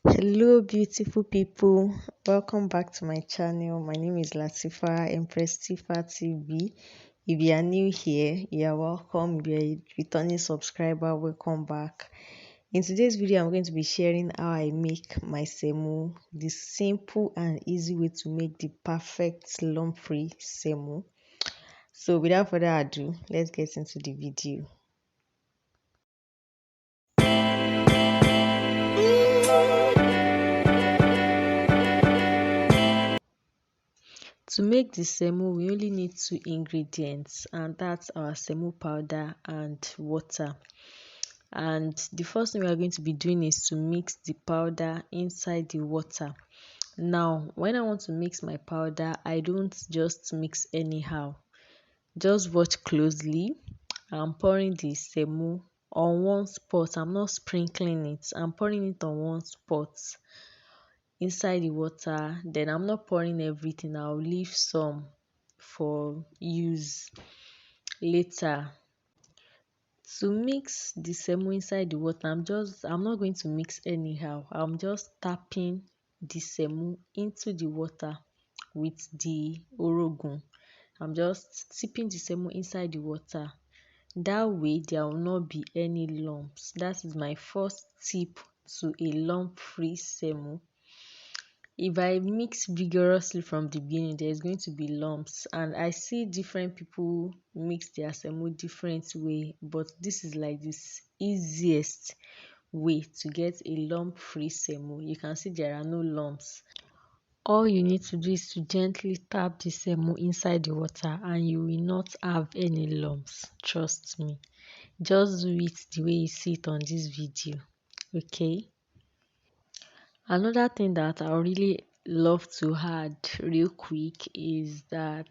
Hello, beautiful people. Welcome back to my channel. My name is Latifa, Empress Tifa TV. If you are new here, you are welcome. If you are a returning subscriber, welcome back. In today's video, I'm going to be sharing how I make my semo, the simple and easy way to make the perfect lump-free semo. So, without further ado, let's get into the video. To make the semo, we only need 2 ingredients, and that's our semo powder and water. And the first thing we are going to be doing is to mix the powder inside the water. Now, when I want to mix my powder, I don't just mix anyhow. Just watch closely. I'm pouring the semo on one spot. I'm not sprinkling it. I'm pouring it on one spot inside the water. Then I'm not pouring everything. I'll leave some for use later. To mix the semo inside the water, I'm not going to mix anyhow. I'm just tapping the semo into the water with the orogun. I'm just tipping the semo inside the water. That way there will not be any lumps. That is my first tip to a lump-free semo. If I mix vigorously from the beginning, there's going to be lumps, and I see different people mix their semo different way, but this is like this easiest way to get a lump-free semo. You can see there are no lumps. All you need to do is to gently tap the semo inside the water and you will not have any lumps. Trust me. Just do it the way you see it on this video. Okay? Another thing that I really love to add real quick is that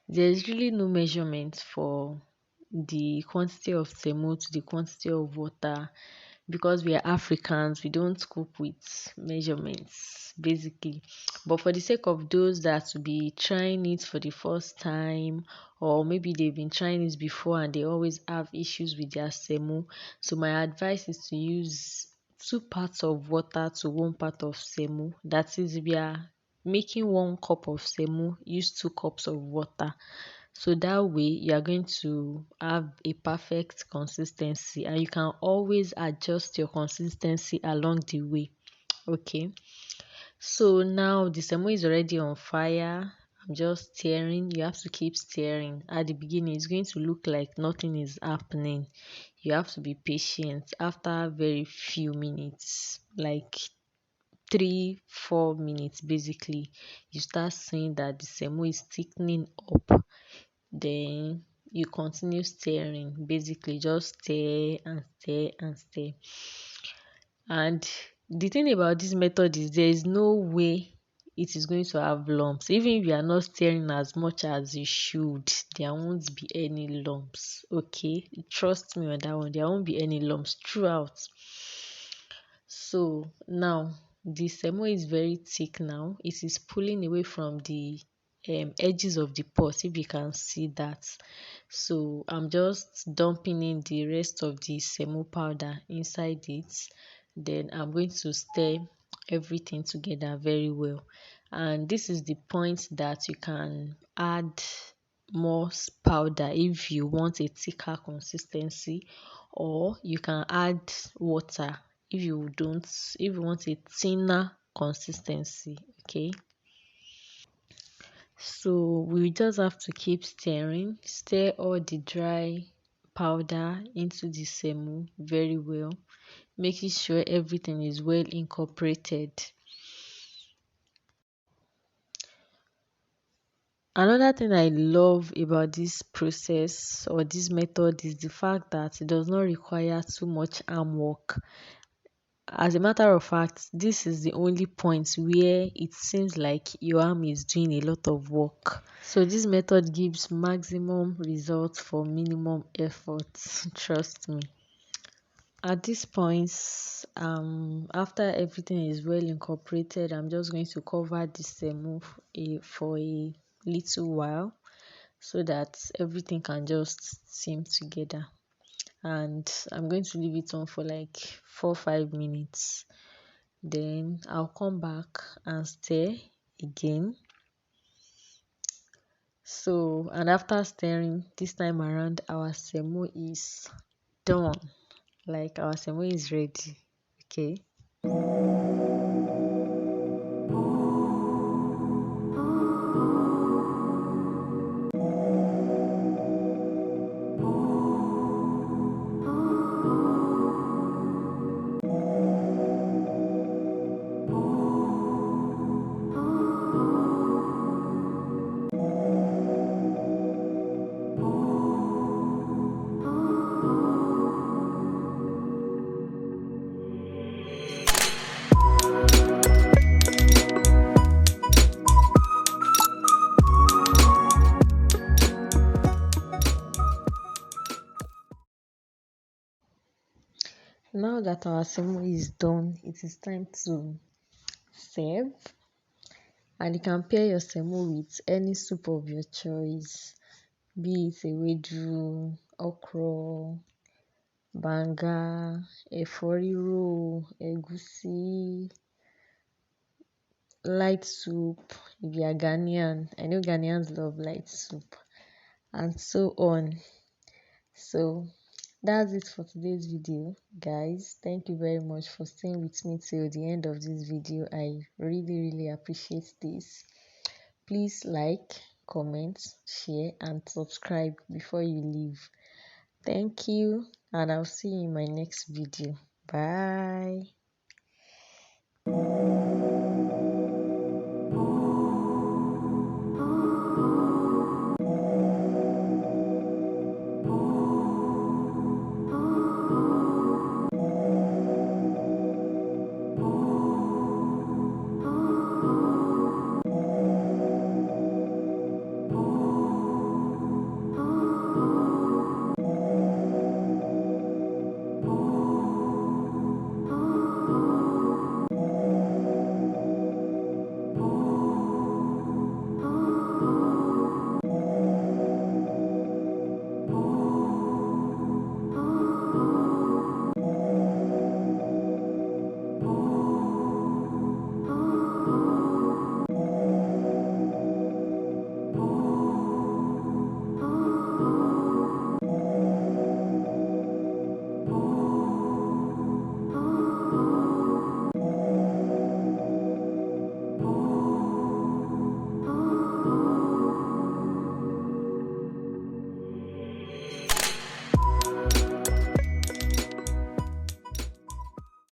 there's really no measurement for the quantity of semo to the quantity of water, because we are Africans. We don't cook with measurements basically. But for the sake of those that will be trying it for the first time, or maybe they've been trying it before and they always have issues with their semo, so my advice is to use 2 parts of water to 1 part of semo. That is, we are making 1 cup of semo, use 2 cups of water. So that way you are going to have a perfect consistency, and you can always adjust your consistency along the way. Okay, so now the semo is already on fire. I'm just stirring. You have to keep stirring. At the beginning, it's going to look like nothing is happening. You have to be patient. After very few minutes, like 3-4 minutes basically, you start seeing that the semo is thickening up. Then you continue stirring. Basically, just stir and stir and stir. And the thing about this method is there is no way it is going to have lumps. Even if you are not stirring as much as you should, there won't be any lumps. Okay, trust me on that one. There won't be any lumps throughout. So now the semo is very thick now. It is pulling away from the edges of the pot, if you can see that. So I'm just dumping in the rest of the semo powder inside it. Then I'm going to stir everything together very well. And this is the point that you can add more powder if you want a thicker consistency, or you can add water if you want a thinner consistency. Okay, so we just have to keep stirring. Stir all the dry powder into the semo very well, making sure everything is well incorporated. Another thing I love about this process or this method is the fact that it does not require too much arm work. As a matter of fact, this is the only point where it seems like your arm is doing a lot of work. So this method gives maximum results for minimum effort. Trust me. At this point, after everything is well incorporated, I'm just going to cover this semo for a little while so that everything can just steam together. And I'm going to leave it on for like 4-5 minutes. Then I'll come back and stir again. So, and after stirring, this time around our semo is done. Like our semo is ready. Okay. Now that our semo is done, it is time to serve. And you can pair your semo with any soup of your choice, be it Ewedu, okra, banga, riro, Egusi, light soup, if you are Ghanaian. I know Ghanaians love light soup, and so on. So that's it for today's video, guys. Thank you very much for staying with me till the end of this video. I really appreciate this. Please like, comment, share, and subscribe before you leave. Thank you, and I'll see you in my next video. Bye.